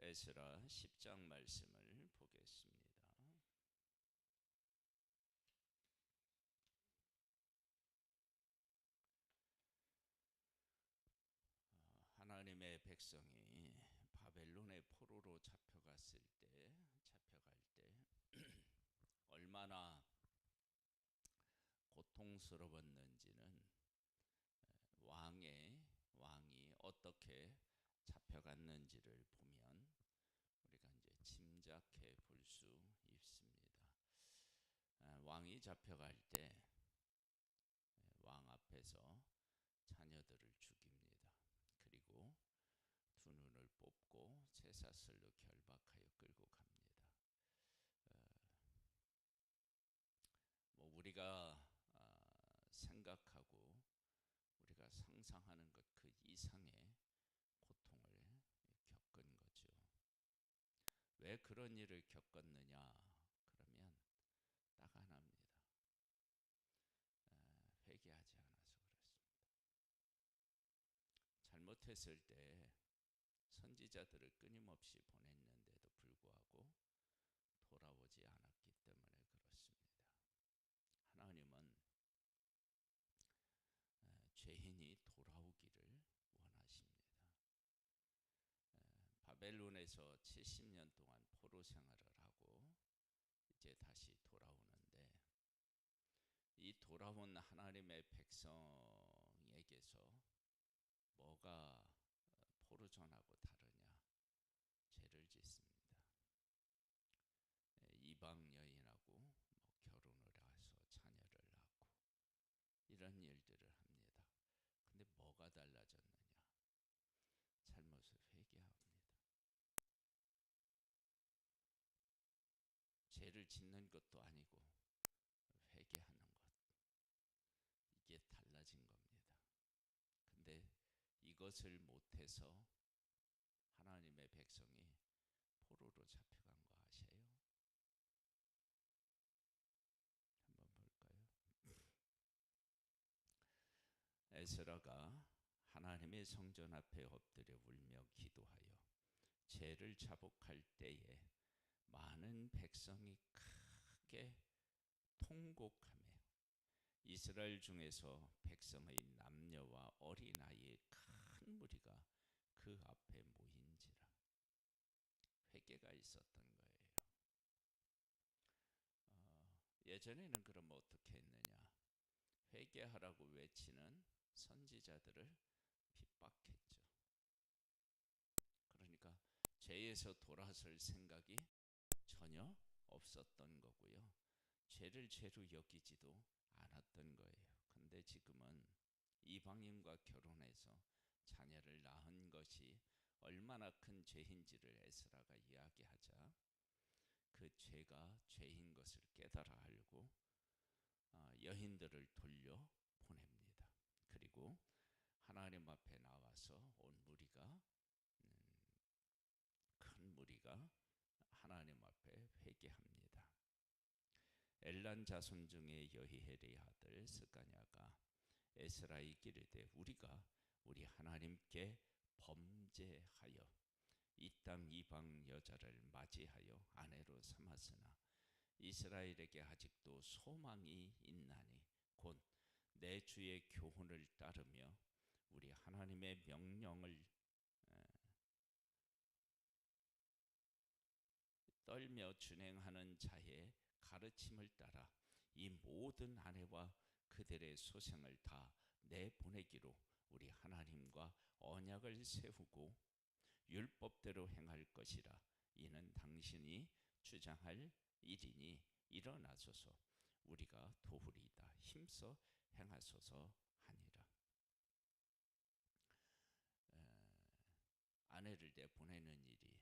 에스라 10장 말씀을 보겠습니다. 하나님의 백성이 바벨론의 포로로 잡혀갈 때 얼마나 고통스러웠는지는 왕이 어떻게 잡혀갔는지를 보면 우리가 이제 짐작해 볼 수 있습니다. 왕이 잡혀갈 때 왕 앞에서 자녀들을 죽입니다. 그리고 두 눈을 뽑고 쇠사슬로 결박하여 끌고 갑니다. 우리가 생각하고 우리가 상상하는 것 그 이상의 고통을 겪은 거죠. 왜 그런 일을 겪었느냐? 그러면 딱 하나입니다. 회개하지 않아서 그렇습니다. 잘못했을 때 선지자들을 끊임없이 보냈는데도 불구하고 돌아오지 않았기 때문에 그렇습니다. 하나님은 죄인이 돌아오기를 원하십니다. 바벨론에서 70년 동안 포로 생활을 하고 이제 다시 돌아오는데 이 돌아온 하나님의 백성에게서 뭐가 포로전하고 다르냐? 죄를 짓습니다. 이방 여인하고 결혼을 해서 자녀를 낳고 이런 일들을 합니다. 근데 뭐가 달라졌느냐? 잘못을 회개합니다. 죄를 짓는 것도 아니고 회개하는 것, 이게 달라진 겁니다. 근데 이것을 못해서 하나님의 백성이 포로로 잡혀간 거 아세요? 한번 볼까요? 에스라가 하나님의 성전 앞에 엎드려 울며 기도하여 죄를 자복할 때에 많은 백성이 크게 통곡하며 이스라엘 중에서 백성의 남녀와 어린아이의 큰 무리가 그 앞에 모인지라. 회개가 있었던 거예요. 예전에는 그럼 어떻게 했느냐? 회개하라고 외치는 선지자들을 핍박했죠. 그러니까 죄에서 돌아설 생각이 전혀 없었던 거고요. 죄를 죄로 여기지도 않았던 거예요. 근데 지금은 이방인과 결혼해서 자녀를 낳은 것이 얼마나 큰 죄인지를 에스라가 이야기하자 그 죄가 죄인 것을 깨달아 알고 여인들을 돌려 보냅니다. 그리고 하나님 앞에 나와서 온 무리가 큰 무리가 하나님 앞에 회개합니다. 엘란 자손 중에 여히엘의 아들 스가냐가 에스라에게 이르되 우리가 우리 하나님께 범죄하여 이 땅 이방 여자를 맞이하여 아내로 삼았으나 이스라엘에게 아직도 소망이 있나니 곧 내 주의 교훈을 따르며 우리 하나님의 명령을 떨며 준행하는 자의 가르침을 따라 이 모든 아내와 그들의 소생을 다 내보내기로 우리 하나님과 언약을 세우고 율법대로 행할 것이라. 이는 당신이 주장할 일이니 일어나소서 우리가 도우리이다 힘써 행하소서 하니라. 아내를 내보내는 일이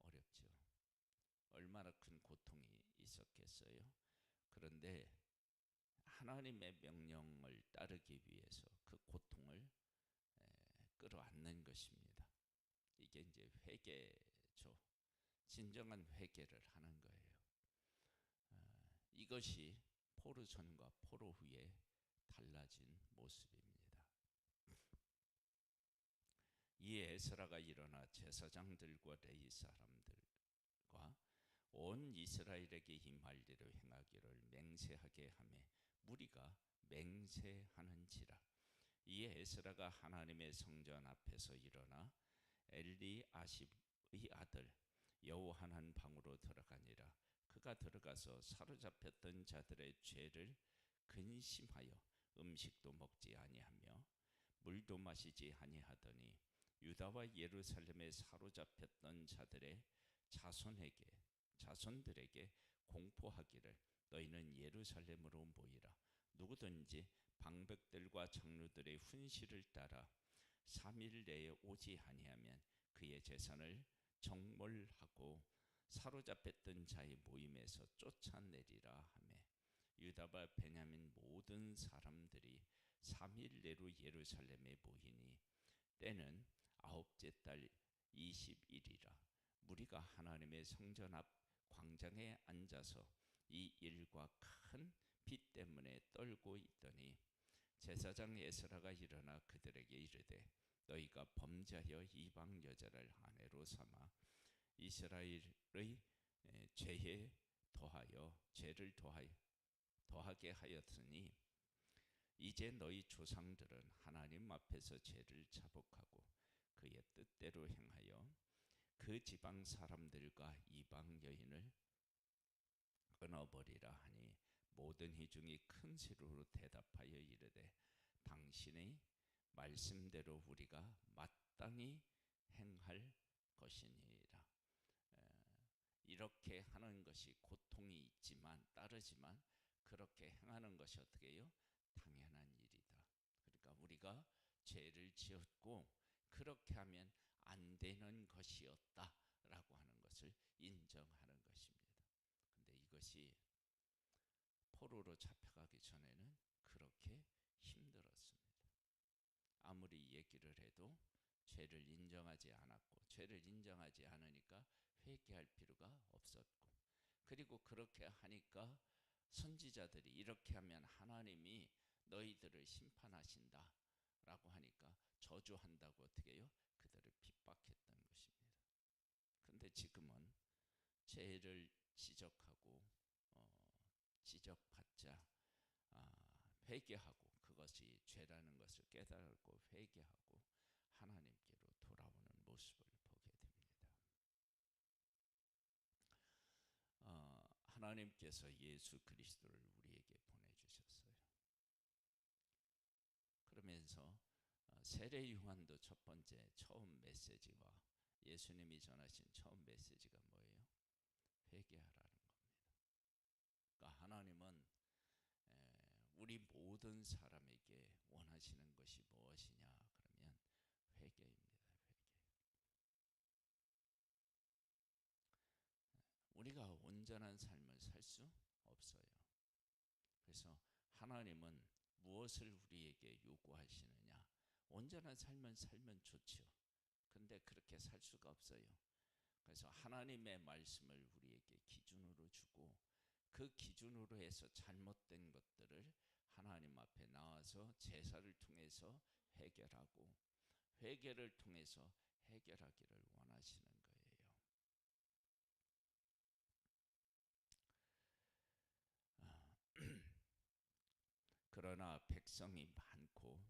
어렵죠. 얼마나 큰 고통이 있었겠어요. 그런데 하나님의 명령을 따르기 위해서 그 고통을 끌어안는 것입니다. 이게 이제 회개죠. 진정한 회개를 하는 거예요. 이것이 포로 전과 포로 후에 달라진 모습입니다. 이에 에스라가 일어나 제사장들과 레위 사람들과 온 이스라엘에게 이 말대로 행하기를 맹세하게 하매 무리가 맹세하는지라. 이에 에스라가 하나님의 성전 앞에서 일어나 엘리아십의 아들 여호하난 방으로 들어가니라. 그가 들어가서 사로잡혔던 자들의 죄를 근심하여 음식도 먹지 아니하며 물도 마시지 아니하더니 유다와 예루살렘에 사로잡혔던 자들의 자손들에게 공포하기를 너희는 예루살렘으로 모이라. 누구든지 방백들과 장로들의 훈시를 따라 3일 내에 오지 아니하면 그의 재산을 정몰하고 사로잡혔던 자의 모임에서 쫓아내리라 하매 유다와 베냐민 모든 사람들이 3일 내로 예루살렘에 모이니 때는 아홉째 달 20일이라. 무리가 하나님의 성전 앞 광장에 앉아서 이 일과 큰 비 때문에 떨고 있더니 제사장 에스라가 일어나 그들에게 이르되 너희가 범죄하여 이방 여자를 아내로 삼아 이스라엘의 죄에 죄를 더하게 하였으니 이제 너희 조상들은 하나님 앞에서 죄를 자복하고 그의 뜻대로 행하여 그 지방 사람들과 이방 여인을 끊어버리라 하니 모든 회중이 큰 소리로 대답하여 이르되 당신의 말씀대로 우리가 마땅히 행할 것이니라. 이렇게 하는 것이 고통이 따르지만 그렇게 행하는 것이 어떻게 해요? 당연한 일이다. 그러니까 우리가 죄를 지었고 그렇게 하면 안 되는 것이었다라고 하는 것을 인정하는 것입니다. 근데 이것이 포로로 잡혀가기 전에는 그렇게 힘들었습니다. 아무리 얘기를 해도 죄를 인정하지 않았고 죄를 인정하지 않으니까 회개할 필요가 없었고 그리고 그렇게 하니까 선지자들이 이렇게 하면 하나님이 너희들을 심판하신다 라고 하니까 저주한다고 어떻게 해요? 그들을 핍박했던 것입니다. 그런데 지금은 죄를 지적하고 지적받자 회개하고 그것이 죄라는 것을 깨달고 회개하고 하나님께로 돌아오는 모습을 보게 됩니다. 하나님께서 예수 그리스도를 우리에게 보내주셨어요. 그러면서 세례 요한도 첫 번째 처음 메시지와 예수님이 전하신 처음 메시지가 뭐예요? 회개하라는 겁니다. 그러니까 하나님은 우리 모든 사람에게 원하시는 것이 무엇이냐 그러면 회개입니다. 회개. 우리가 온전한 삶을 살 수 없어요. 그래서 하나님은 무엇을 우리에게 요구하시느냐? 온전한 삶을 살면 좋죠. 근데 그렇게 살 수가 없어요. 그래서 하나님의 말씀을 우리에게 기준으로 주고 그 기준으로 해서 잘못된 것들을 하나님 앞에 나와서 제사를 통해서 해결하고 회개를 통해서 해결하기를 원하시는 거예요. 그러나 백성이 많고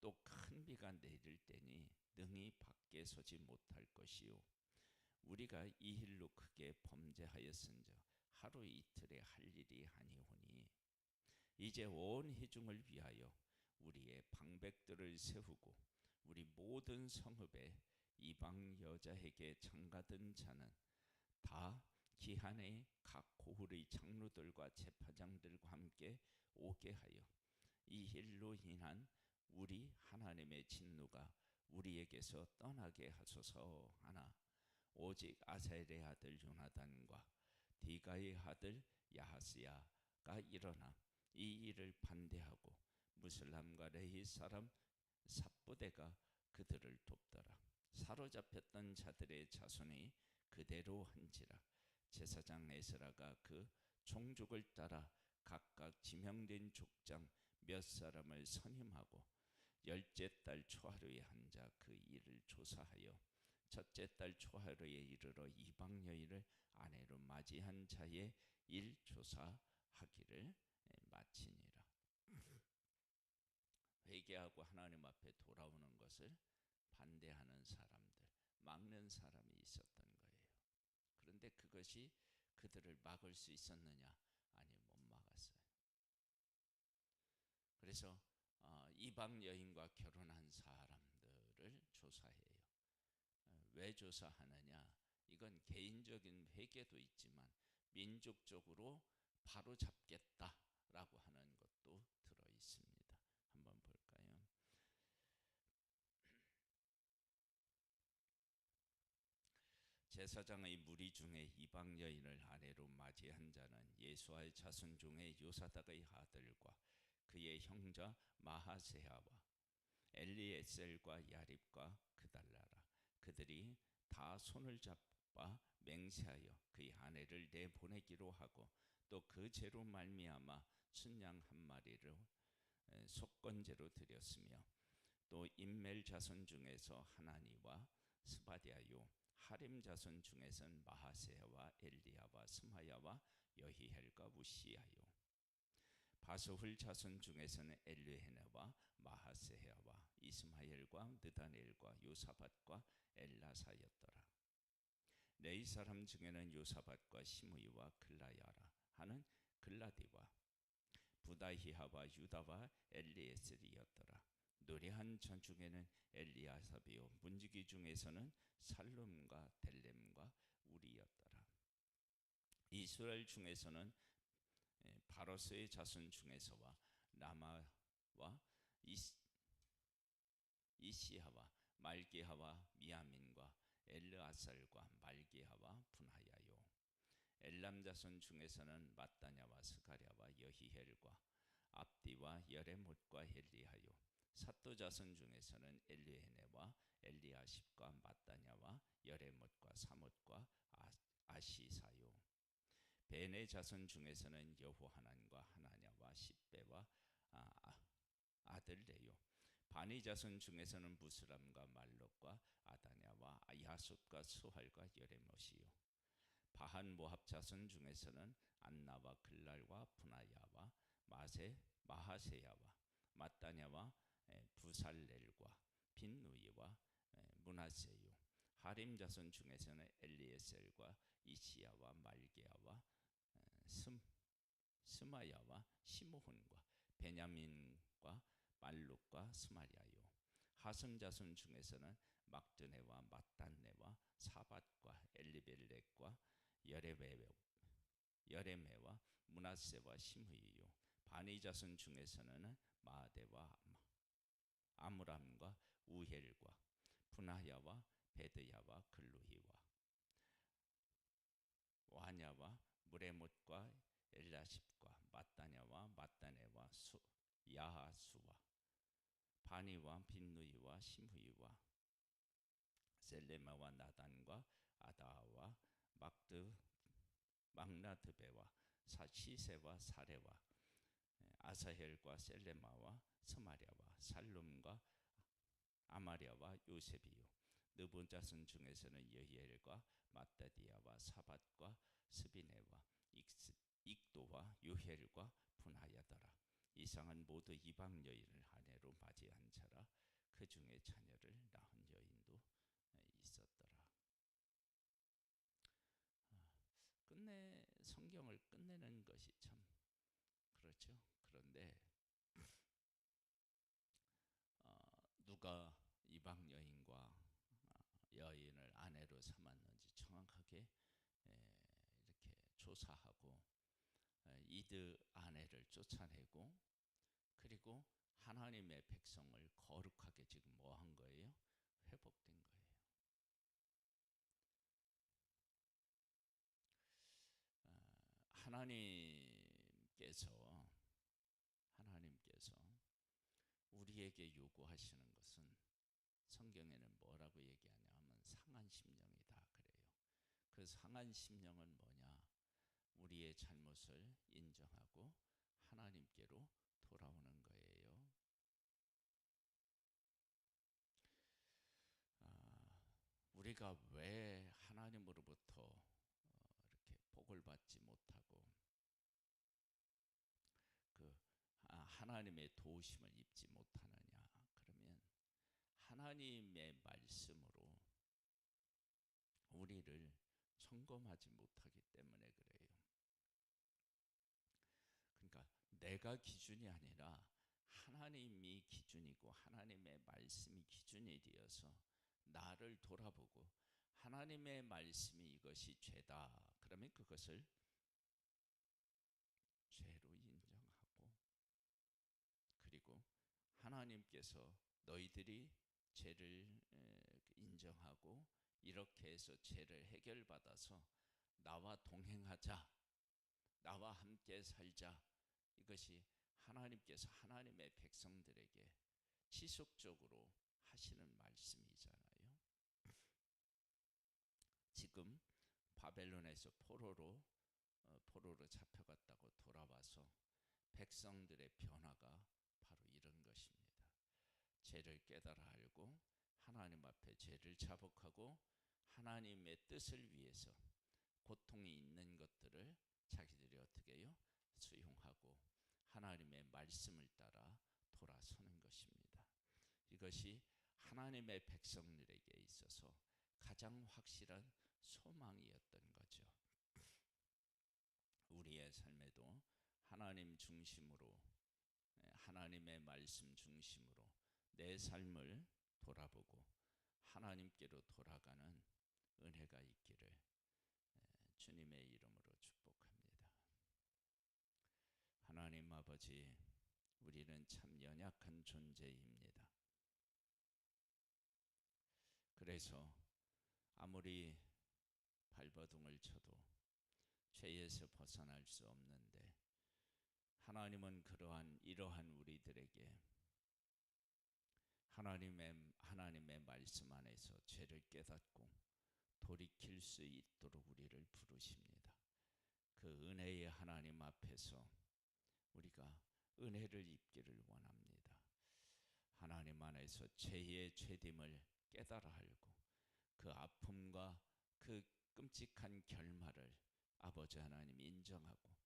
또 큰 비가 내릴 때니 능히 밖에 서지 못할 것이요 우리가 이 일로 크게 범죄하였은즉 하루 이틀에 할 일이 아니오니 이제 온 회중을 위하여 우리의 방백들을 세우고 우리 모든 성읍에 이방 여자에게 장가든 자는 다 기한의 각 고을의 장로들과 제사장들과 함께 오게 하여 이 일로 인한 우리 하나님의 진노가 우리에게서 떠나게 하소서 하나 오직 아사엘의 아들 요나단과 디가의 아들 야하스야가 일어나 이 일을 반대하고 무슬람과 레위 사람 삽부대가 그들을 돕더라. 사로잡혔던 자들의 자손이 그대로 한지라. 제사장 에스라가 그 종족을 따라 각각 지명된 족장 몇 사람을 선임하고 10째 달 초하루에 앉아 그 일을 조사하여 첫째 달 초하루에 이르러 이방 여인을 아내로 맞이한 자의 일 조사하기를 마치니라. 회개하고 하나님 앞에 돌아오는 것을 반대하는 사람들, 막는 사람이 있었던 거예요. 그런데 그것이 그들을 막을 수 있었느냐? 아니, 못 막았어요. 그래서 이방 여인과 결혼한 사람들을 조사해요. 왜 조사하느냐? 이건 개인적인 회개도 있지만 민족적으로 바로 잡겠다라고 하는 것도 들어 있습니다. 한번 볼까요? 제사장의 무리 중에 이방 여인을 아내로 맞이한 자는 예수와의 자손 중에 요사닥의 아들과 그의 형제 마하세야와 엘리에셀과 야립과 그달라라. 그들이 다 손을 잡아 맹세하여 그의 아내를 내보내기로 하고 또 그 죄로 말미암아 순양 한 마리를 속건제로 드렸으며 또 임멜 자손 중에서 하나니와 스바디아요 하림 자손 중에서는 마하세야와 엘리야와 스마야와 여히헬과 우시야요 바소훌 자손 중에서는 엘르헤나와 마하세야와 이스마엘과 느다넬과 요사밧과 엘라사였더라. 레위 사람 중에는 요사밧과 시므이와 글라야라 하는 글라디와 부다히하와 유다와 엘리에셀이었더라. 노래한 전 중에는 엘리아사비요 문지기 중에서는 살룸과 델렘과 우리였더라. 이스라엘 중에서는 바로스의 자손 중에서와 라마와 이시하와 말기하와 미야민과 엘르아살과 말기하와 분하야요 엘람 자손 중에서는 마따냐와 스가랴와 여히헬과 압디와 여레못과 엘리하요 삿도 자손 중에서는 엘리에네와 엘리아십과 마따냐와 여레못과 사못과 아시사요 베네 자손 중에서는 여호하난과 하나냐와 십배와 아들 레요 바니 자손 중에서는 무스람과 말록과 아다냐와 야숫과 수할과 여레못이요 바한 모합 자손 중에서는 안나와 글랄과 분하야와 마하세야와 마따냐와 부살렐과 빈누이와 문하세요 하림 자손 중에서는 엘리에셀과 이시야와 말게야와 스마야와 시므혼과 베냐민과 말룩과 스마리아요 하슴 자손 중에서는 막드네와 마딴네와 사밧과 엘리벨렉과 여레메와 문하세와 시므이요 바니 자손 중에서는 마아데와 아므람과 우헬과 분하야와 베드야와 글루히와 와냐와 무레못과 엘라십과 마따냐와 마따네와 야하수와 바니와 빈누이와 시므이와 셀레마와 나단과 아다와 막나드베와 시세와 사레와 아사헬과 셀레마와 스마랴와 살룸과 아마랴와 요셉이요 느본 자손 중에서는 여히엘과 마따디야와 사밧과 스비네와 익도와 요헬과 분하야더라. 이상은 모두 이방 여인을 아내로 맞이한 자라. 그 중에 자녀를 낳은 여인도 있었더라. 끝내 성경을 끝내는 것이 참 그렇죠. 그런데 누가 이방 여인과 여인을 아내로 삼았는지 정확하게 이렇게 조사하고 이들 아내를 쫓아내고 그리고 하나님의 백성을 거룩하게 지금 뭐 한 거예요? 회복된 거예요. 하나님께서 우리에게 요구하시는 것은 성경에는 뭐라고 얘기하냐 하면 상한 심령이다 그래요. 그 상한 심령은 뭐냐? 우리의 잘못을 인정하고 하나님께로 돌아오는 거예요. 우리가 왜 하나님으로부터 이렇게 복을 받지 못하고 그 하나님의 도우심을 입지 못하느냐? 그러면 하나님의 말씀으로 우리를 점검하지 못하기 때문에 그래요. 그러니까 내가 기준이 아니라 하나님이 기준이고 하나님의 말씀이 기준이 되어서 나를 돌아보고 하나님의 말씀이 이것이 죄다. 그러면 그것을 죄로 인정하고, 그리고 하나님께서 너희들이 죄를 인정하고 이렇게 해서 죄를 해결받아서 나와 동행하자, 나와 함께 살자. 이것이 하나님께서 하나님의 백성들에게 지속적으로 하시는 말씀이잖아요. 지금 바벨론에서 포로로 잡혀갔다고 돌아와서 백성들의 변화가 바로 이런 것입니다. 죄를 깨달아 알고 하나님 앞에 죄를 자복하고 하나님의 뜻을 위해서 고통이 있는 것들을 자기들이 어떻게 해요? 수용하고 하나님의 말씀을 따라 돌아서는 것입니다. 이것이 하나님의 백성들에게 있어서 가장 확실한 소망이었던 거죠. 우리의 삶에도 하나님 중심으로, 하나님의 말씀 중심으로 내 삶을 돌아보고 하나님께로 돌아가는 은혜가 있기를 주님의 이름으로 축복합니다. 하나님 아버지, 우리는 참 연약한 존재입니다. 그래서 아무리 발버둥을 쳐도 죄에서 벗어날 수 없는데, 하나님은 이러한 우리들에게 하나님의 말씀 안에서 죄를 깨닫고 돌이킬 수 있도록 우리를 부르십니다. 그 은혜의 하나님 앞에서 우리가 은혜를 입기를 원합니다. 하나님 안에서 죄의 죄됨을 깨달아 알고 그 아픔과 그 끔찍한 결말을 아버지 하나님 인정하고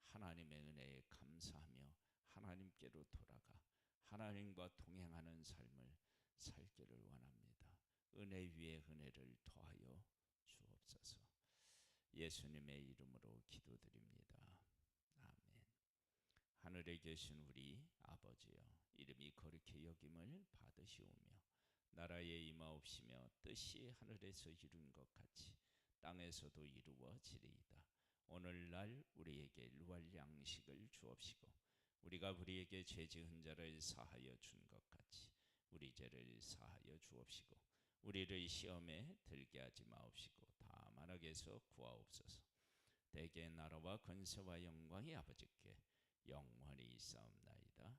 하나님의 은혜에 감사하며 하나님께로 돌아가 하나님과 동행하는 삶을 살기를 원합니다. 은혜 위에 은혜를 더하여 주옵소서. 예수님의 이름으로 기도드립니다. 아멘. 하늘에 계신 우리 아버지여, 이름이 거룩히 여김을 받으시오며 나라에 임하옵시며 뜻이 하늘에서 이룬 것 같이 땅에서도 이루어지리이다. 오늘날 우리에게 일용할 양식을 주옵시고 우리가 우리에게 죄 지은 자를 사하여 준 것 같이 우리 죄를 사하여 주옵시고 우리를 시험에 들게 하지 마옵시고 다만 악에서 구하옵소서. 대개 나라와 권세와 영광이 아버지께 영원히 있사옵나이다.